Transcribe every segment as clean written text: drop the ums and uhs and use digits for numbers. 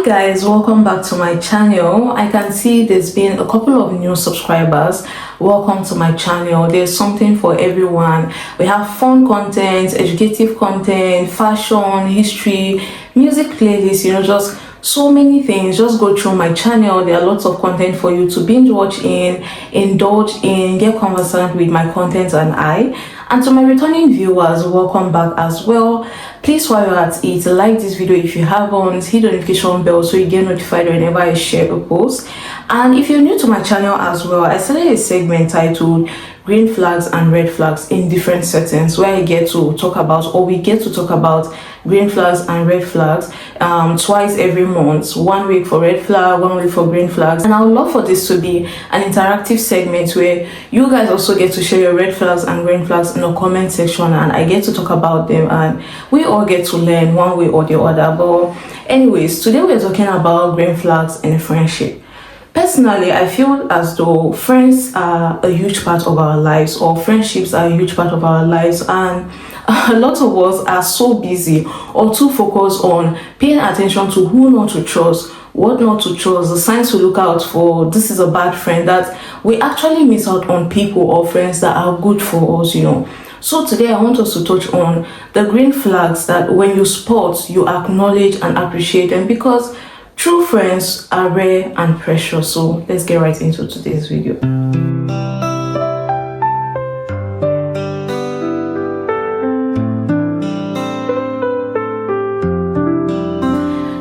Guys, welcome back to my channel. I can see there's been a couple of new subscribers. Welcome to my channel. There's something for everyone. We have fun content, educative content, fashion, history, music playlists, just so many things. Just go through my channel. There are lots of content for you to binge watch in, indulge in, get conversant with my content and to my returning viewers, welcome back as well. Please, while you're at it, like this video if you haven't, hit the notification bell so you get notified whenever I share a post. And if you're new to my channel as well, I started a segment titled green flags and red flags in different settings, where we get to talk about green flags and red flags twice every month. 1 week for red flag, 1 week for green flags. And I would love for this to be an interactive segment where you guys also get to share your red flags and green flags in the comment section, and I get to talk about them and we all get to learn one way or the other. But anyways, today we're talking about green flags in a friendship. Personally, I feel as though friends are a huge part of our lives, or friendships are a huge part of our lives, and a lot of us are so busy or too focused on paying attention to who not to trust, what not to trust, the signs to look out for, this is a bad friend, that we actually miss out on people or friends that are good for us, So today I want us to touch on the green flags that when you spot, you acknowledge and appreciate them, because true friends are rare and precious. So let's get right into today's video.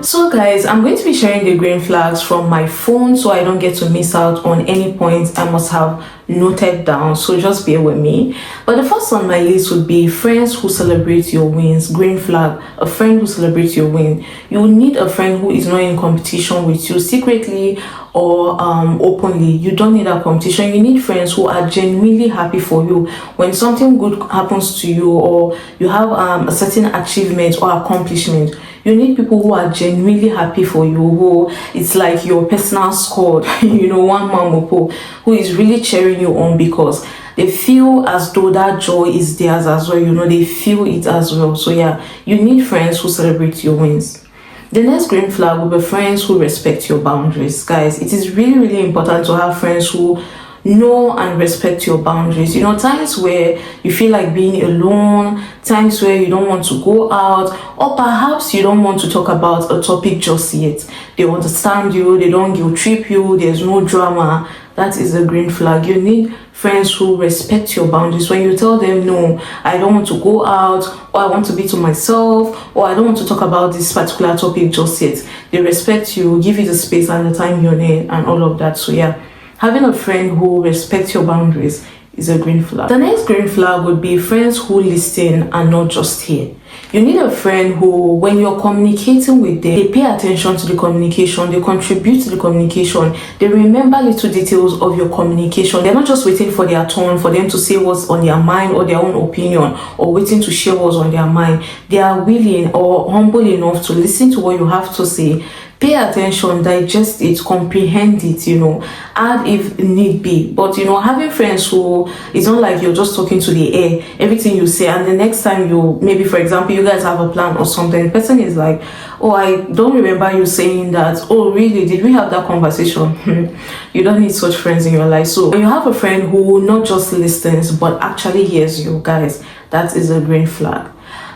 So guys, I'm going to be sharing the green flags from my phone so I don't get to miss out on any points I must have noted down, so just bear with me. But the first on my list would be friends who celebrate your wins. Green flag, a friend who celebrates your win. You need a friend who is not in competition with you secretly or openly. You don't need a competition. You need friends who are genuinely happy for you when something good happens to you, or you have a certain achievement or accomplishment. You need people who are genuinely happy for you, who it's like your personal squad, one man mopo, who is really cheering you on because they feel as though that joy is theirs as well. They feel it as well. So yeah, you need friends who celebrate your wins. The next green flag will be friends who respect your boundaries. Guys, it is really, really important to have friends who know and respect your boundaries. Times where you feel like being alone, times where you don't want to go out, or perhaps you don't want to talk about a topic just yet. They understand you, they don't guilt trip you, there's no drama. That is a green flag. You need friends who respect your boundaries. When you tell them, no, I don't want to go out, or I want to be to myself, or I don't want to talk about this particular topic just yet, they respect you, give you the space and the time you need, and all of that. So yeah, having a friend who respects your boundaries is a green flag. The next green flag would be friends who listen and not just hear. You need a friend who, when you're communicating with them, they pay attention to the communication, they contribute to the communication, they remember little details of your communication. They're not just waiting for their turn for them to say what's on their mind or their own opinion, or waiting to share what's on their mind. They are willing or humble enough to listen to what you have to say, pay attention, digest it, comprehend it, add if need be. But having friends who, it's not like you're just talking to the air, everything you say, and the next time maybe for example you guys have a plan or something, the person is like, oh, I don't remember you saying that. Oh really, did we have that conversation? You don't need such friends in your life. So when you have a friend who not just listens but actually hears you, guys, that is a green flag.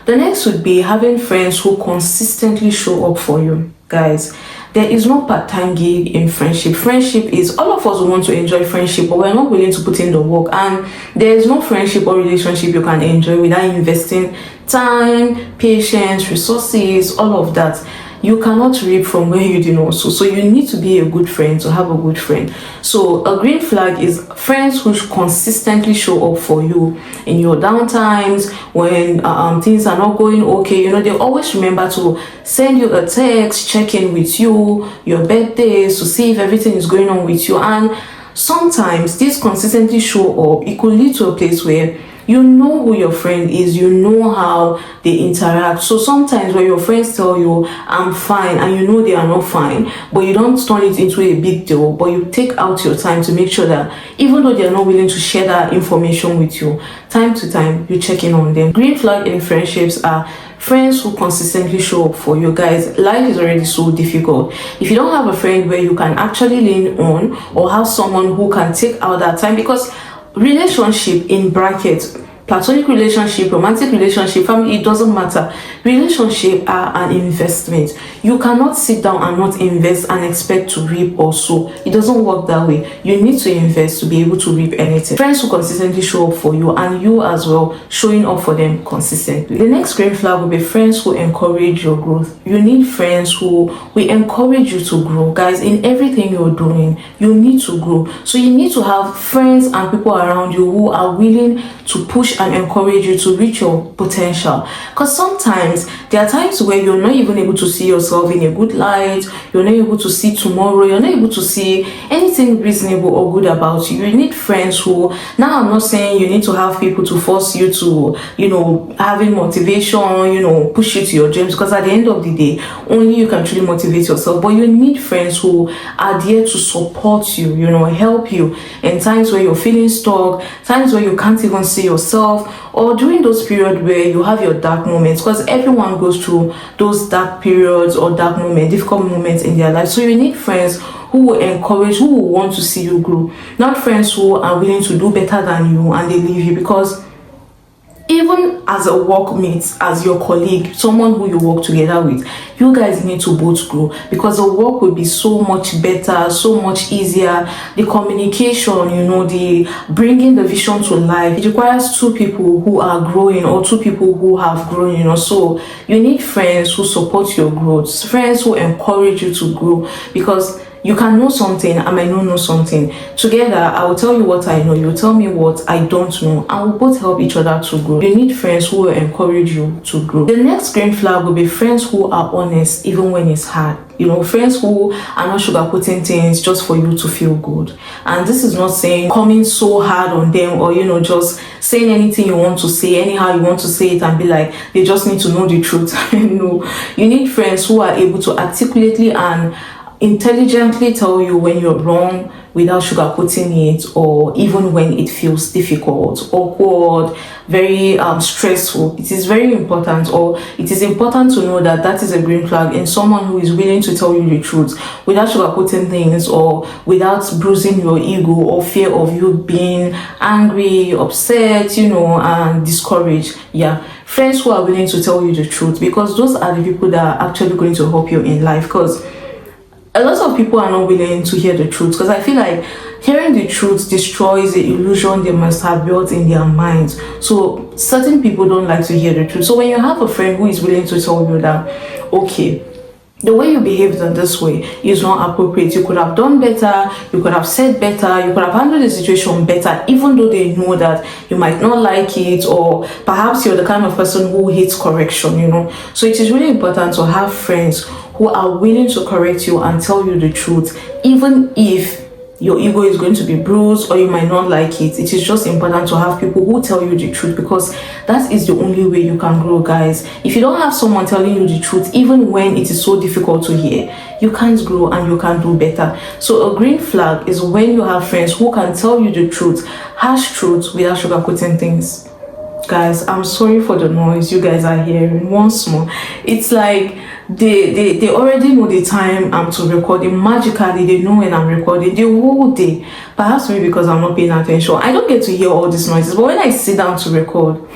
The next would be having friends who consistently show up for you. Guys, there is no part-time gig in friendship. Friendship is, all of us want to enjoy friendship, but we're not willing to put in the work. And there is no friendship or relationship you can enjoy without investing time, patience, resources, all of that. You cannot reap from where you did not sow. So you need to be a good friend to have a good friend. So a green flag is friends who consistently show up for you in your downtimes, when things are not going okay. They always remember to send you a text, check in with you, your birthdays, to see if everything is going on with you. And sometimes this consistently show up, it could lead to a place where you know who your friend is, you know how they interact. So sometimes when your friends tell you I'm fine, and you know they are not fine, but you don't turn it into a big deal, but you take out your time to make sure that even though they are not willing to share that information with you, time to time you check in on them. Green flag in friendships are friends who consistently show up for you. Guys, life is already so difficult. If you don't have a friend where you can actually lean on, or have someone who can take out that time, because relationship, in brackets, platonic relationship, romantic relationship, family, it doesn't matter. Relationship are an investment. You cannot sit down and not invest and expect to reap or sow. It doesn't work that way. You need to invest to be able to reap anything. Friends who consistently show up for you, and you as well showing up for them consistently. The next green flag will be friends who encourage your growth. You need friends who will encourage you to grow. Guys, in everything you're doing, you need to grow. So you need to have friends and people around you who are willing to push and encourage you to reach your potential. Because sometimes there are times where you're not even able to see yourself in a good light, you're not able to see tomorrow, you're not able to see anything reasonable or good about you. You need friends who, now I'm not saying you need to have people to force you to, having motivation, push you to your dreams, because at the end of the day, only you can truly motivate yourself. But you need friends who are there to support you, help you in times where you're feeling stuck, times where you can't even see yourself, or during those periods where you have your dark moments, because everyone goes through those dark periods or dark moments, difficult moments in their life. So you need friends who will encourage, who will want to see you grow, not friends who are willing to do better than you and they leave you. Because even as a workmate, as your colleague, someone who you work together with, you guys need to both grow, because the work will be so much better, so much easier. The communication, the bringing the vision to life, it requires two people who are growing, or two people who have grown, so you need friends who support your growth, friends who encourage you to grow, because you can know something, I might not know something. Together, I will tell you what I know, you will tell me what I don't know, and we'll both help each other to grow. You need friends who will encourage you to grow. The next green flag will be friends who are honest even when it's hard. Friends who are not sugarcoating things just for you to feel good. And this is not saying coming so hard on them, or just saying anything you want to say, anyhow you want to say it, and be like, they just need to know the truth. No, you need friends who are able to articulately and intelligently tell you when you're wrong without sugarcoating it, or even when it feels difficult, awkward, very stressful. It is very important, or it is important to know that that is a green flag in someone who is willing to tell you the truth without sugarcoating things, or without bruising your ego, or fear of you being angry, upset, and discouraged. Friends who are willing to tell you the truth, because those are the people that are actually going to help you in life. Because a lot of people are not willing to hear the truth, because I feel like hearing the truth destroys the illusion they must have built in their minds. So certain people don't like to hear the truth. So when you have a friend who is willing to tell you that, okay, the way you behaved in this way is not appropriate, you could have done better, you could have said better, you could have handled the situation better, even though they know that you might not like it, or perhaps you're the kind of person who hates correction, So it is really important to have friends who are willing to correct you and tell you the truth, even if your ego is going to be bruised or you might not like it. It is just important to have people who tell you the truth, because that is the only way you can grow, guys. If you don't have someone telling you the truth, even when it is so difficult to hear, you can't grow and you can't do better. So a green flag is when you have friends who can tell you the truth, harsh truth, without sugarcoating things. Guys, I'm sorry for the noise you guys are hearing. Once more, it's like they already know the time I'm to recording. Magically, they know when I'm recording the whole day. Perhaps maybe because I'm not paying attention, I don't get to hear all these noises. But when I sit down to record,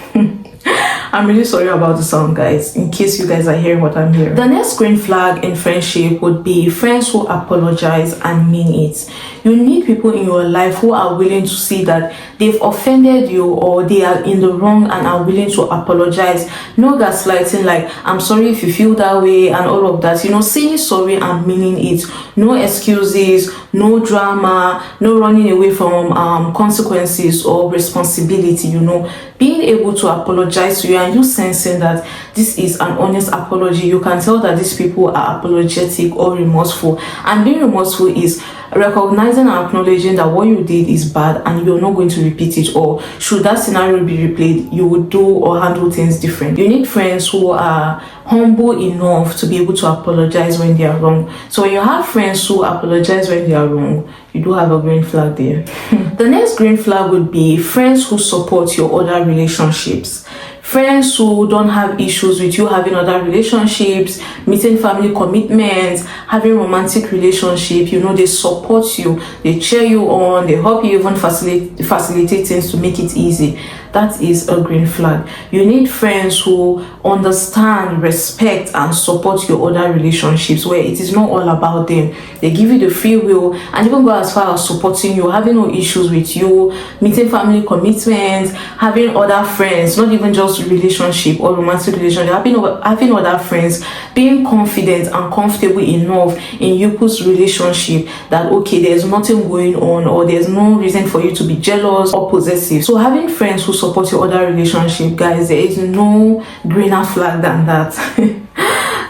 I'm really sorry about the sound, guys, in case you guys are hearing what I'm hearing. The next green flag in friendship would be friends who apologize and mean it. You need people in your life who are willing to see that they've offended you, or they are in the wrong, and are willing to apologize. No gaslighting, like, I'm sorry if you feel that way, and all of that. Saying sorry and meaning it. No excuses, no drama, no running away from consequences or responsibility. Being able to apologize to you, and you sensing that this is an honest apology. You can tell that these people are apologetic or remorseful. And being remorseful is recognizing and acknowledging that what you did is bad and you're not going to repeat it, or should that scenario be replayed, you would do or handle things different. You need friends who are humble enough to be able to apologize when they are wrong. So when you have friends who apologize when they are wrong, you do have a green flag there. The next green flag would be friends who support your other relationships. friends who don't have issues with you having other relationships, meeting family commitments, having romantic relationship. They support you, they cheer you on, they help you, even facilitate things to make it easy. That is a green flag. You need friends who understand, respect, and support your other relationships, where it is not all about them. They give you the free will and even go as far as supporting you, having no issues with you, meeting family commitments, having other friends, not even just relationship or romantic relationship, having other friends, being confident and comfortable enough in people's relationship that okay, there's nothing going on or there's no reason for you to be jealous or possessive. So having friends who support your other relationship, guys, there is no greener flag than that.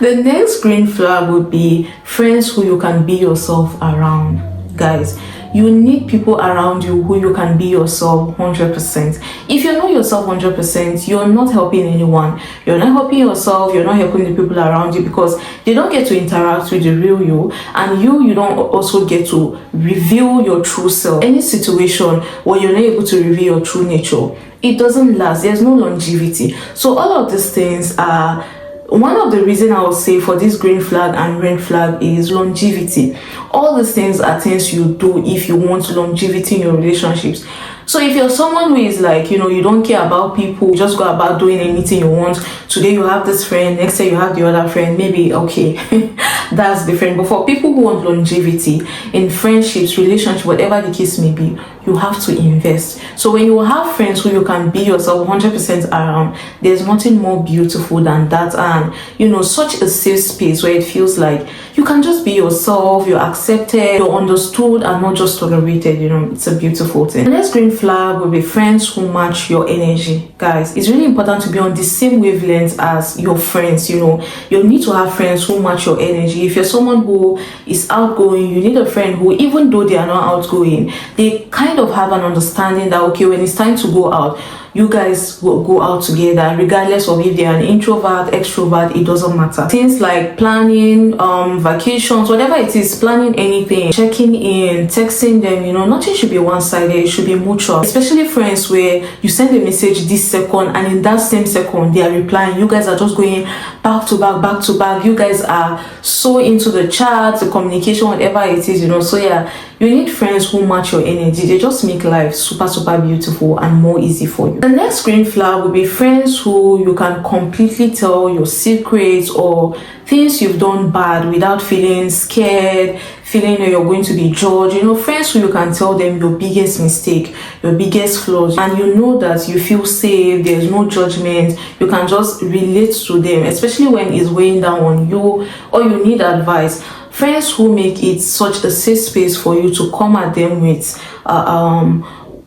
The next green flag would be friends who you can be yourself around. Guys, you need people around you who you can be yourself 100%. If you're not yourself 100%, you're not helping anyone. You're not helping yourself, you're not helping the people around you, because they don't get to interact with the real you, and you don't also get to reveal your true self. Any situation where you're not able to reveal your true nature, it doesn't last. There's no longevity. So all of these things are one of the reasons I would say for this green flag and red flag is longevity. All these things are things you do if you want longevity in your relationships. So if you're someone who is like, you don't care about people, you just go about doing anything you want. Today you have this friend, next day you have the other friend, maybe okay, that's different. But for people who want longevity in friendships, relationships, whatever the case may be, you have to invest. So when you have friends who you can be yourself 100% around, there's nothing more beautiful than that. And such a safe space where it feels like you can just be yourself, you're accepted, you're understood, and not just tolerated. It's a beautiful thing. The next green flag will be friends who match your energy. Guys, it's really important to be on the same wavelength as your friends. You need to have friends who match your energy. If you're someone who is outgoing, you need a friend who, even though they are not outgoing, they kind of have an understanding that okay, when it's time to go out, you guys will go out together, regardless of if they're an introvert, extrovert, it doesn't matter. Things like planning, vacations, whatever it is, planning anything, checking in, texting them, nothing should be one-sided, it should be mutual. Especially friends where you send a message this second and in that same second they are replying. You guys are just going back to back. You guys are so into the chat, the communication, whatever it is, So yeah, you need friends who match your energy. They just make life super, super beautiful and more easy for you. The next green flag will be friends who you can completely tell your secrets or things you've done bad without feeling scared, feeling that you're going to be judged. Friends who you can tell them your biggest mistake, your biggest flaws, and that you feel safe, there's no judgment, you can just relate to them, especially when it's weighing down on you or you need advice. Friends who make it such a safe space for you to come at them with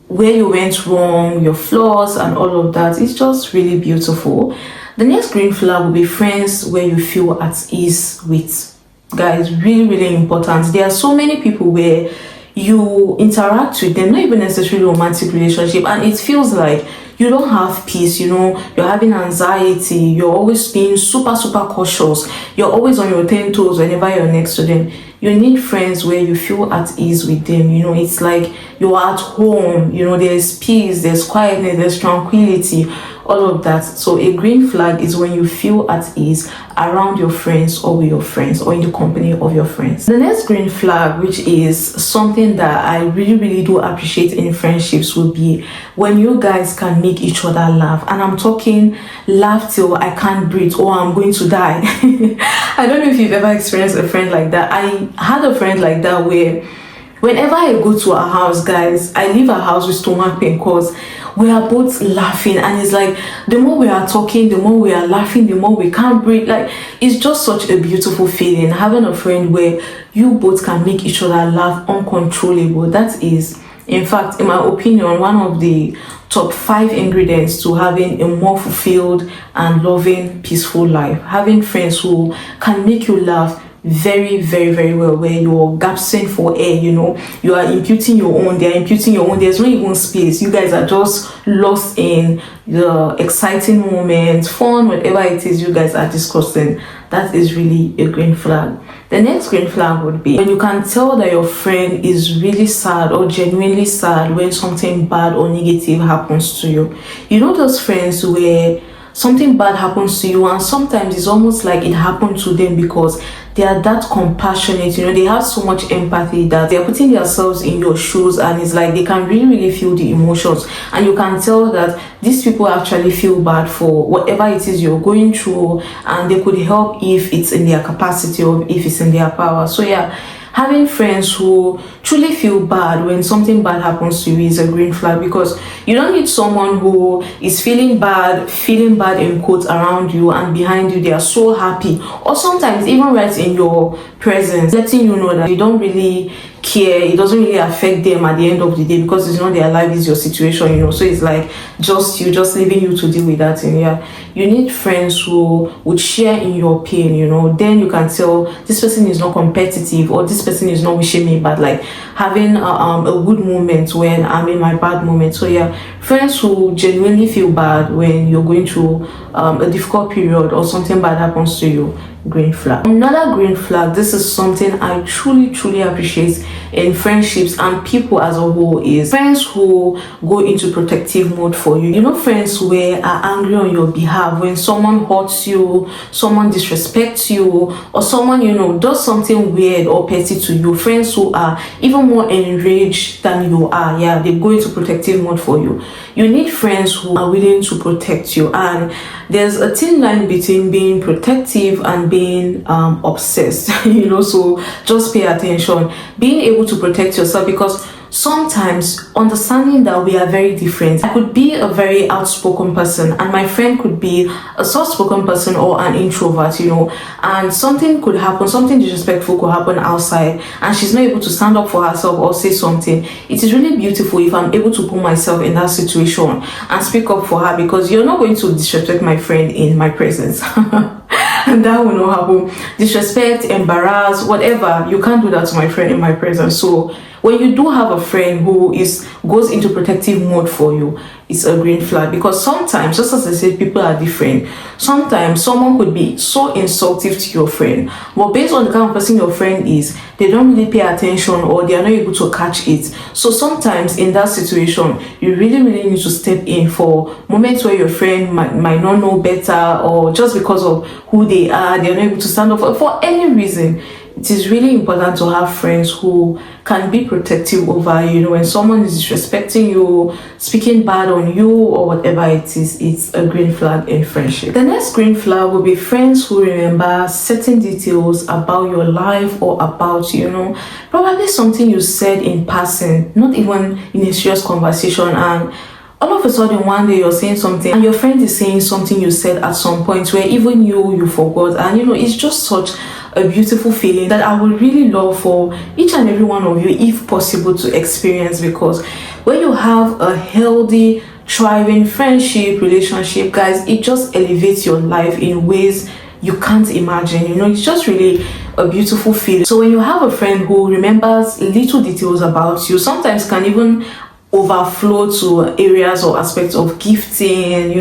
where you went wrong, your flaws, and all of that. It's just really beautiful. The next green flag will be friends where you feel at ease with. Guys, really, really important. There are so many people where you interact with them, not even necessarily romantic relationship, and it feels like you don't have peace. You're having anxiety, you're always being super, super cautious, you're always on your 10 toes whenever you're next to them. You need friends where you feel at ease with them. It's like you're at home. There's peace, there's quietness, there's tranquility, all of that. So a green flag is when you feel at ease around your friends or with your friends or in the company of your friends. The next green flag, which is something that I really, really do appreciate in friendships, would be when you guys can make each other laugh. And I'm talking laugh till I can't breathe or I'm going to die. I don't know if you've ever experienced a friend like that. I had a friend like that where whenever I go to her house, guys, I leave her house with stomach pain because we are both laughing, and it's like the more we are talking, the more we are laughing, the more we can't breathe. Like, it's just such a beautiful feeling having a friend where you both can make each other laugh uncontrollable. That is, in fact, in my opinion, one of the top 5 ingredients to having a more fulfilled and loving, peaceful life. Having friends who can make you laugh very, very, very well, where you're gasping for air, you are imputing your own, they're imputing your own, there's no even space. You guys are just lost in the exciting moments, fun, whatever it is you guys are discussing. That is really a green flag. The next green flag would be when you can tell that your friend is really sad or genuinely sad when something bad or negative happens to you. Those friends where something bad happens to you, and sometimes it's almost like it happened to them because they are that compassionate, they have so much empathy that they are putting themselves in your shoes, and it's like they can really feel the emotions, and you can tell that these people actually feel bad for whatever it is you're going through, and they could help if it's in their capacity or if it's in their power. So yeah, having friends who truly feel bad when something bad happens to you is a green flag, because you don't need someone who is feeling bad in quotes around you, and behind you they are so happy, or sometimes even right in your presence, letting you know that you don't really care, it doesn't really affect them at the end of the day, because it's not their life, it's your situation, so it's like just leaving you to deal with that. And yeah, you need friends who would share in your pain, then you can tell this person is not competitive, or this person is not wishing me bad, like having a good moment when I'm in my bad moment. So yeah, friends who genuinely feel bad when you're going through a difficult period or something bad happens to you, green flag. Another green flag, this is something I truly appreciate in friendships and people as a whole, is friends who go into protective mode for you. Friends where are angry on your behalf when someone hurts you, someone disrespects you, or someone does something weird or petty to you. Friends who are even more enraged than you are, yeah, they go into protective mode for you. You need friends who are willing to protect you, and there's a thin line between being protective and being obsessed. So just pay attention, being able to protect yourself, because sometimes understanding that we are very different. I could be a very outspoken person and my friend could be a soft-spoken person or an introvert, and something could happen, something disrespectful could happen outside, and she's not able to stand up for herself or say something. It is really beautiful if I'm able to put myself in that situation and speak up for her, because you're not going to disrespect my friend in my presence. And that will not happen. Disrespect, embarrass, whatever, you can't do that to my friend in my presence. So when you do have a friend who goes into protective mode for you, it's a green flag, because sometimes, just as I said, people are different. Sometimes someone could be so insultive to your friend, but based on the kind of person your friend is, they don't really pay attention, or they are not able to catch it. So sometimes in that situation, you really need to step in for moments where your friend might not know better, or just because of who they are, they're not able to stand up for any reason. It is really important to have friends who can be protective over you. When someone is disrespecting you, speaking bad on you, or whatever it is, it's a green flag in friendship. The next green flag will be friends who remember certain details about your life or about probably something you said in passing, not even in a serious conversation, and all of a sudden one day you're saying something and your friend is saying something you said at some point where even you forgot, and it's just such a beautiful feeling that I would really love for each and every one of you, if possible, to experience. Because when you have a healthy, thriving friendship, relationship, guys, it just elevates your life in ways you can't imagine. It's just really a beautiful feeling. So when you have a friend who remembers little details about you, sometimes can even overflow to areas or aspects of gifting,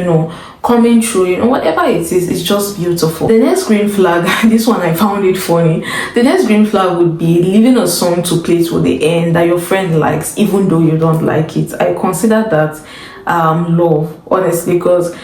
coming through, whatever it is, it's just beautiful. The next green flag, this one I found it funny. The next green flag would be leaving a song to play to the end that your friend likes, even though you don't like it. I consider that love, honestly, because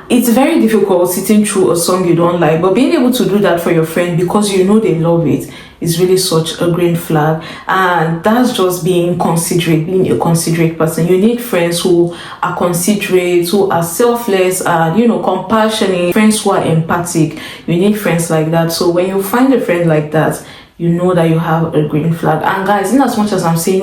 it's very difficult sitting through a song you don't like, but being able to do that for your friend because they love it is really such a green flag. And that's just being considerate, being a considerate person. You need friends who are considerate, who are selfless, and compassionate, friends who are empathic. You need friends like that. So when you find a friend like that, you know that you have a green flag. And guys, in as much as I'm saying,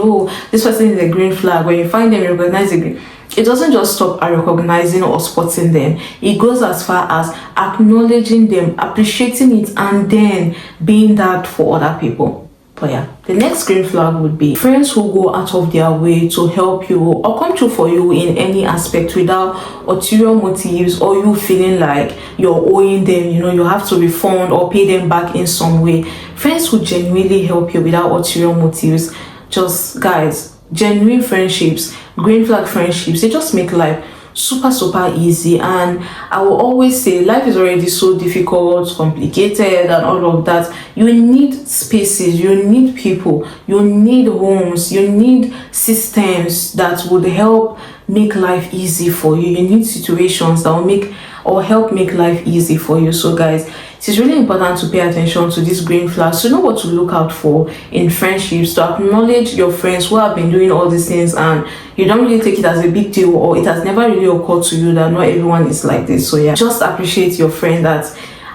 this person is a green flag, when you find them, you recognize the green, it doesn't just stop at recognizing or spotting them. It goes as far as acknowledging them, appreciating it, and then being that for other people. But yeah, the next green flag would be friends who go out of their way to help you or come through for you in any aspect without ulterior motives, or you feeling like you're owing them, you have to refund or pay them back in some way. Friends who genuinely help you without ulterior motives. Just, guys, genuine friendships, green flag friendships, they just make life super easy. And I will always say life is already so difficult, complicated, and all of that. You need spaces, you need people, you need homes, you need systems that would help make life easy for you. You need situations that will make or help make life easy for you. So guys, it is really important to pay attention to these green flags, to know what to look out for in friendships, to acknowledge your friends who have been doing all these things and you don't really take it as a big deal, or it has never really occurred to you that not everyone is like this. So yeah, just appreciate your friend that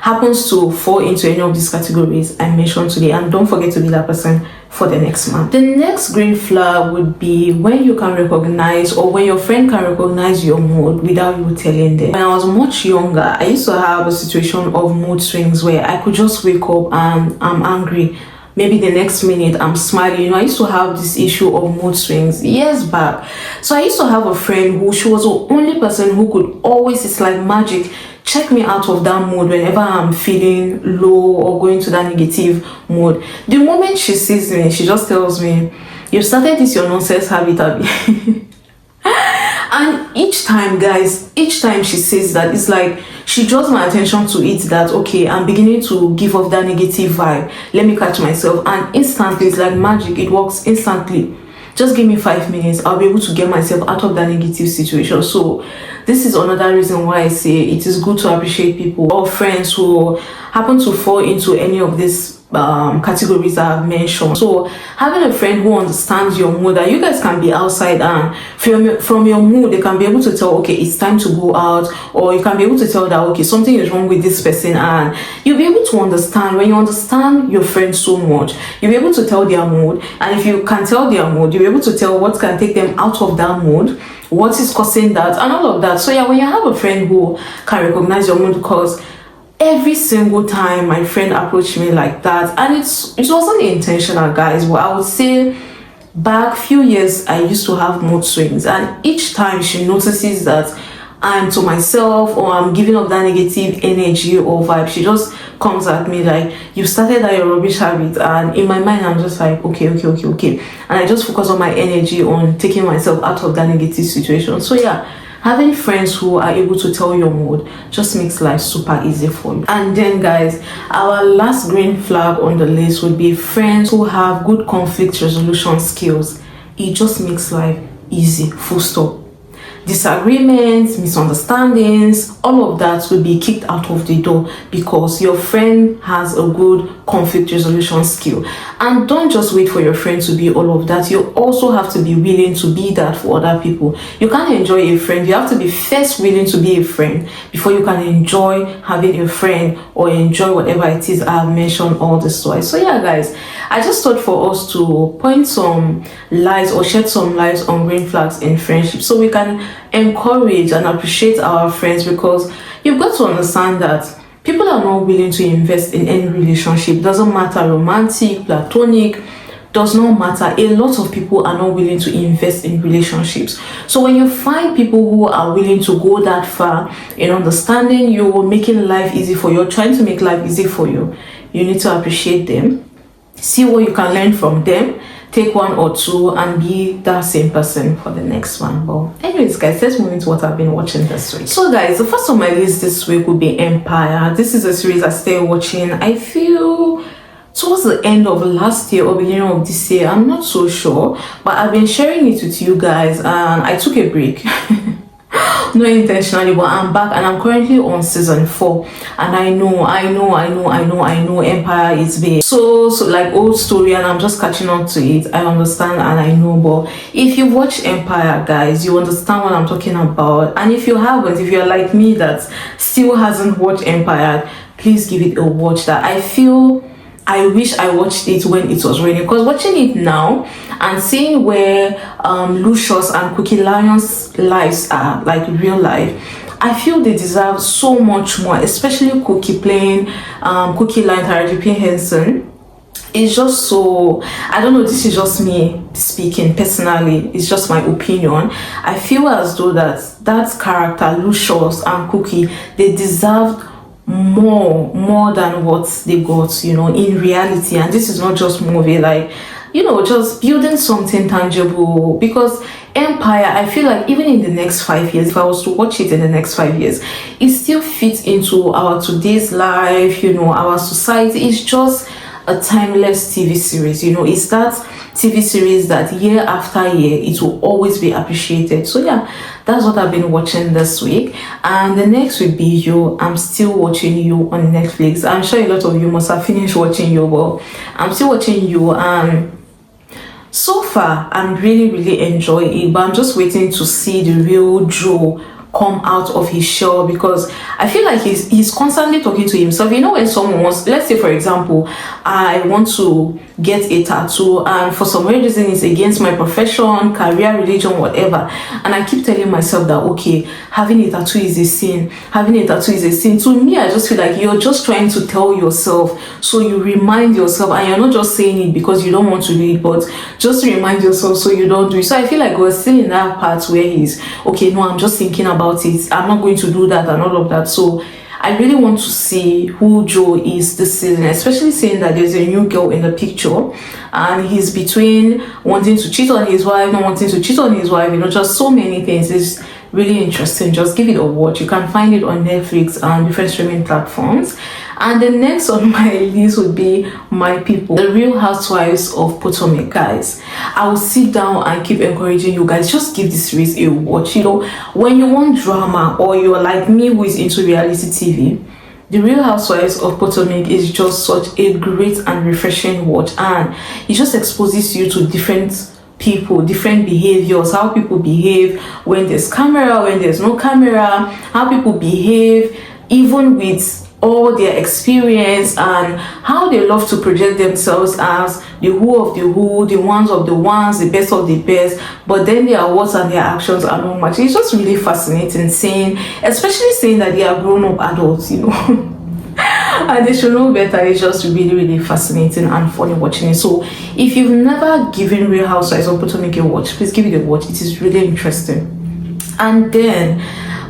happens to fall into any of these categories I mentioned today, and don't forget to be that person for the next month. The next green flag would be when you can recognize, or when your friend can recognize your mood without you telling them. When I was much younger, I used to have a situation of mood swings where I could just wake up and I'm angry, maybe the next minute I'm smiling. I used to have this issue of mood swings years back. So I used to have a friend who, she was the only person who could always, it's like magic, check me out of that mood whenever I'm feeling low or going to that negative mood. The moment she sees me, she just tells me, "You started this your nonsense habit, Abby." And each time, guys, each time she says that, it's like she draws my attention to it, that okay, I'm beginning to give off that negative vibe, let me catch myself. And instantly, it's like magic, it works instantly. Just give me 5 minutes, I'll be able to get myself out of that negative situation. So this is another reason why I say it is good to appreciate people or friends who happen to fall into any of these categories that I've mentioned. So having a friend who understands your mood, that you guys can be outside and from your mood they can be able to tell, okay, it's time to go out, or you can be able to tell that okay, something is wrong with this person, and you'll be able to understand. When you understand your friend so much, you'll be able to tell their mood, and if you can tell their mood, you'll be able to tell what can take them out of that mood, what is causing that, and all of that. So yeah, when you have a friend who can recognize your mood, because every single time my friend approached me like that, and it wasn't intentional, guys, but I would say back few years I used to have mood swings, and each time she notices that I'm to myself or I'm giving up that negative energy or vibe, she just comes at me like, "You started that your rubbish habit." And in my mind I'm just like, okay, and I just focus on my energy on taking myself out of that negative situation. So yeah, having friends who are able to tell your mood just makes life super easy for you. And then guys, our last green flag on the list would be friends who have good conflict resolution skills. It just makes life easy, full stop. Disagreements, misunderstandings, all of that will be kicked out of the door because your friend has a good conflict resolution skill. And don't just wait for your friend to be all of that. You also have to be willing to be that for other people. You can't enjoy a friend. You have to be first willing to be a friend before you can enjoy having a friend or enjoy whatever it is I have mentioned all this twice. So yeah, guys, I just thought for us to point some lights or shed some lights on green flags in friendship, so we can encourage and appreciate our friends, because you've got to understand that people are not willing to invest in any relationship. Doesn't matter, romantic, platonic, does not matter. A lot of people are not willing to invest in relationships. So when you find people who are willing to go that far in understanding you, making life easy for you, trying to make life easy for you, you need to appreciate them, see what you can learn from them, take one or two and be that same person for the next one. But anyways, guys, let's move into what I've been watching this week. So guys, the first on my list this week would be Empire. This is a series I started watching, I feel towards the end of last year or beginning of this year, I'm not so sure, but I've been sharing it with you guys and I took a break. Not intentionally, but I'm back and I'm currently on season 4, and I know Empire is big, so like old story, and I'm just catching up to it. I understand and I know, but if you watch Empire, guys, you understand what I'm talking about. And if you haven't, if you're like me that still hasn't watched Empire, please give it a watch. That I wish I watched it when it was raining, because watching it now and seeing where Lucius and Cookie Lion's lives are, like real life, I feel they deserve so much more, especially Cookie playing Cookie Lion, Taraji P. Henson. It's just so, I don't know, this is just me speaking personally, it's just my opinion. I feel as though that character, Lucius and Cookie, they deserved more than what they got, in reality. And this is not just movie, like, just building something tangible. Because Empire, I feel like even in the next 5 years, if I was to watch it in the next 5 years, it still fits into our today's life, our society. It's just a timeless TV series. You know, it's that TV series that year after year it will always be appreciated. So yeah, that's what I've been watching this week. And the next will be You. I'm still watching You on Netflix. I'm sure a lot of you must have finished watching You, but I'm still watching You, and so far I'm really enjoying it, but I'm just waiting to see the real Joe come out of his shell, because I feel like he's constantly talking to himself. You know, when someone wants, let's say for example, I want to get a tattoo, and for some weird reason it's against my profession, career, religion, whatever, and I keep telling myself that okay, having a tattoo is a sin, having a tattoo is a sin. To me, I just feel like you're just trying to tell yourself, so you remind yourself, and you're not just saying it because you don't want to do it, but just remind yourself so you don't do it. So I feel like we're still in that part where he's okay, no, I'm just thinking about it, I'm not going to do that and all of that. So I really want to see who Joe is this season, especially seeing that there's a new girl in the picture, and he's between wanting to cheat on his wife, not wanting to cheat on his wife, you know, just so many things. It's really interesting. Just give it a watch. You can find it on Netflix and different streaming platforms. And the next on my list would be My People, The Real Housewives of Potomac. Guys, I will sit down and keep encouraging you guys, just give this series a watch. You know, when you want drama, or you're like me who is into reality TV, The Real Housewives of Potomac is just such a great and refreshing watch, and it just exposes you to different people, different behaviors, how people behave when there's camera, when there's no camera, how people behave even with all their experience, and how they love to project themselves as the who of the who, the ones of the ones, the best of the best, but then their words and their actions are not much. It's just really fascinating seeing, especially saying that they are grown-up adults, you know. And they should know better. It's just really fascinating and funny watching it. So if you've never given Real Housewives of Potomac a watch, please give it a watch. It is really interesting. And then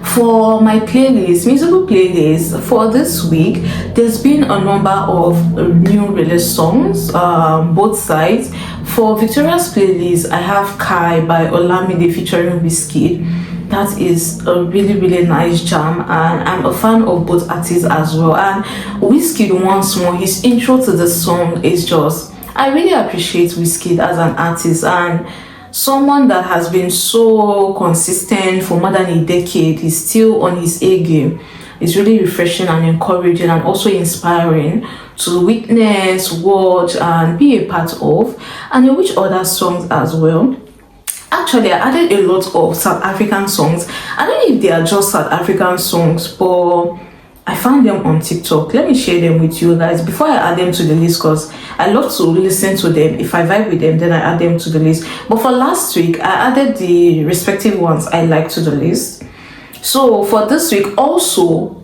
for my playlist, musical playlist for this week, there's been a number of new release songs, both sides. For Victoria's playlist, I have Kai by Olamide featuring Wizkid. That is a really nice jam, and I'm a fan of both artists as well. And Wizkid, once more, his intro to the song is just, I really appreciate Wizkid as an artist, and someone that has been so consistent for more than a decade. He's still on his A game. It's really refreshing and encouraging, and also inspiring to witness, watch, and be a part of. And in which other songs as well. Actually, I added a lot of South African songs. I don't know if they are just South African songs, but I found them on TikTok. Let me share them with you guys before I add them to the list, because I love to listen to them. If I vibe with them, then I add them to the list. But for last week, I added the respective ones I like to the list. So for this week also,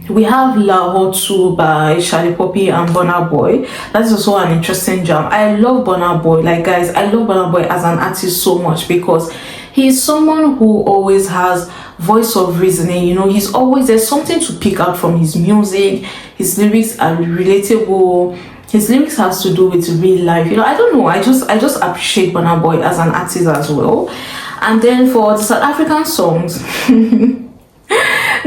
we have Lahore 2 by Charlie Poppy and Burna Boy. That's also an interesting jam. I love Burna Boy. Like guys, I love Burna Boy as an artist so much, because he's someone who always has voice of reasoning. You know, he's always, there's something to pick out from his music. His lyrics are relatable. His lyrics has to do with real life. You know, I don't know. I just appreciate Burna Boy as an artist as well. And then for the South African songs,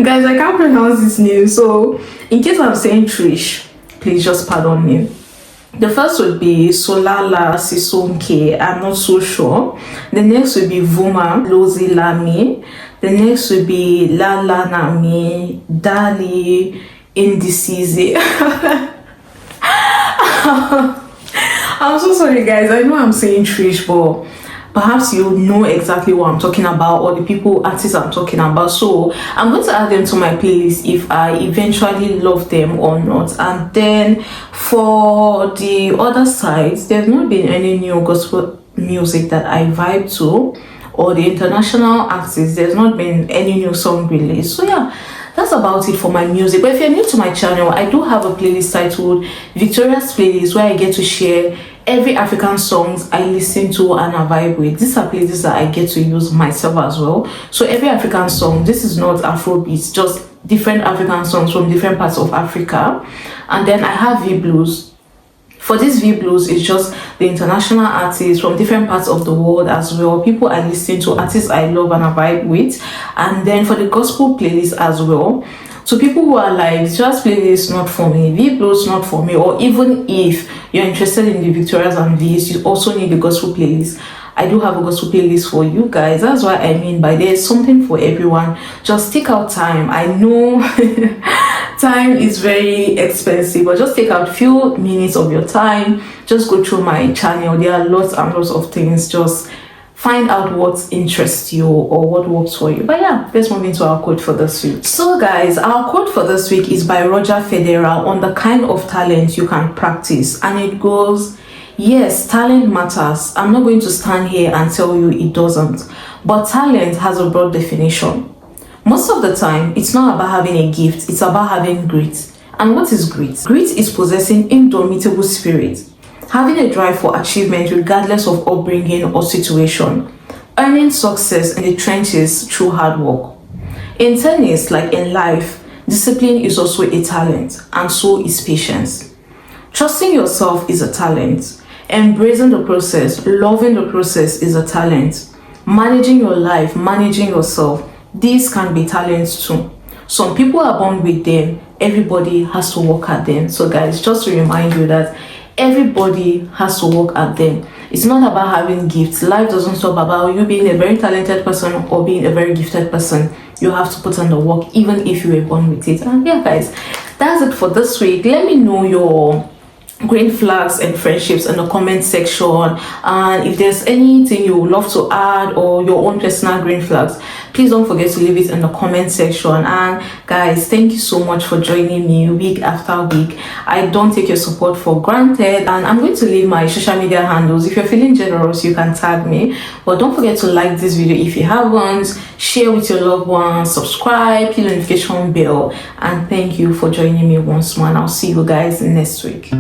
guys, I can't pronounce this name, so in case I'm saying Trish, please just pardon me. The first would be Solala Sisonke, I'm not so sure. The next would be Vuma Lozi Lami. The next would be Lala Nami Dali Indicize. I'm so sorry guys, I know I'm saying Trish, but perhaps you know exactly what I'm talking about, or the people, artists I'm talking about. So I'm going to add them to my playlist if I eventually love them or not. And then for the other sides, there's not been any new gospel music that I vibe to, or the international artists, there's not been any new song released. So yeah, that's about it for my music. But if you're new to my channel, I do have a playlist titled Victoria's Playlist, where I get to share every African songs I listen to and I vibe with. These are playlists that I get to use myself as well. So every African song, this is not Afrobeats, just different African songs from different parts of Africa. And then I have V Blues. For this V Blues, it's just the international artists from different parts of the world as well. People I listen to, artists I love and I vibe with. And then for the gospel playlist as well, To people who are like, just playlist not for me, V Plus not for me, or even if you're interested in the Victorias and V's, you also need the gospel playlist. I do have a gospel playlist for you guys. That's what I mean by there's something for everyone. Just take out time. I know time is very expensive, but just take out few minutes of your time. Just go through my channel. There are lots and lots of things. Just find out what interests you or what works for you. But yeah, let's move into our quote for this week. So guys, our quote for this week is by Roger Federer on the kind of talent you can practice, and it goes, yes, talent matters. I'm not going to stand here and tell you it doesn't, but talent has a broad definition. Most of the time, it's not about having a gift, it's about having grit. And what is grit? Grit is possessing indomitable spirit, having a drive for achievement regardless of upbringing or situation, earning success in the trenches through hard work. In tennis, like in life, discipline is also a talent, and so is patience. Trusting yourself is a talent. Embracing the process, loving the process is a talent. Managing your life, managing yourself, these can be talents too. Some people are born with them, everybody has to work at them. So guys, just to remind you that everybody has to work at them. It's not about having gifts. Life doesn't stop about you being a very talented person or being a very gifted person. You have to put on the work even if you were born with it. And yeah guys, that's it for this week. Let me know your green flags and friendships in the comment section, and if there's anything you would love to add or your own personal green flags, please don't forget to leave it in the comment section. And guys, thank you so much for joining me week after week. I don't take your support for granted, and I'm going to leave my social media handles. If you're feeling generous, you can tag me, but don't forget to like this video if you haven't, share with your loved ones, subscribe, hit the notification bell, and thank you for joining me once more, and I'll see you guys next week.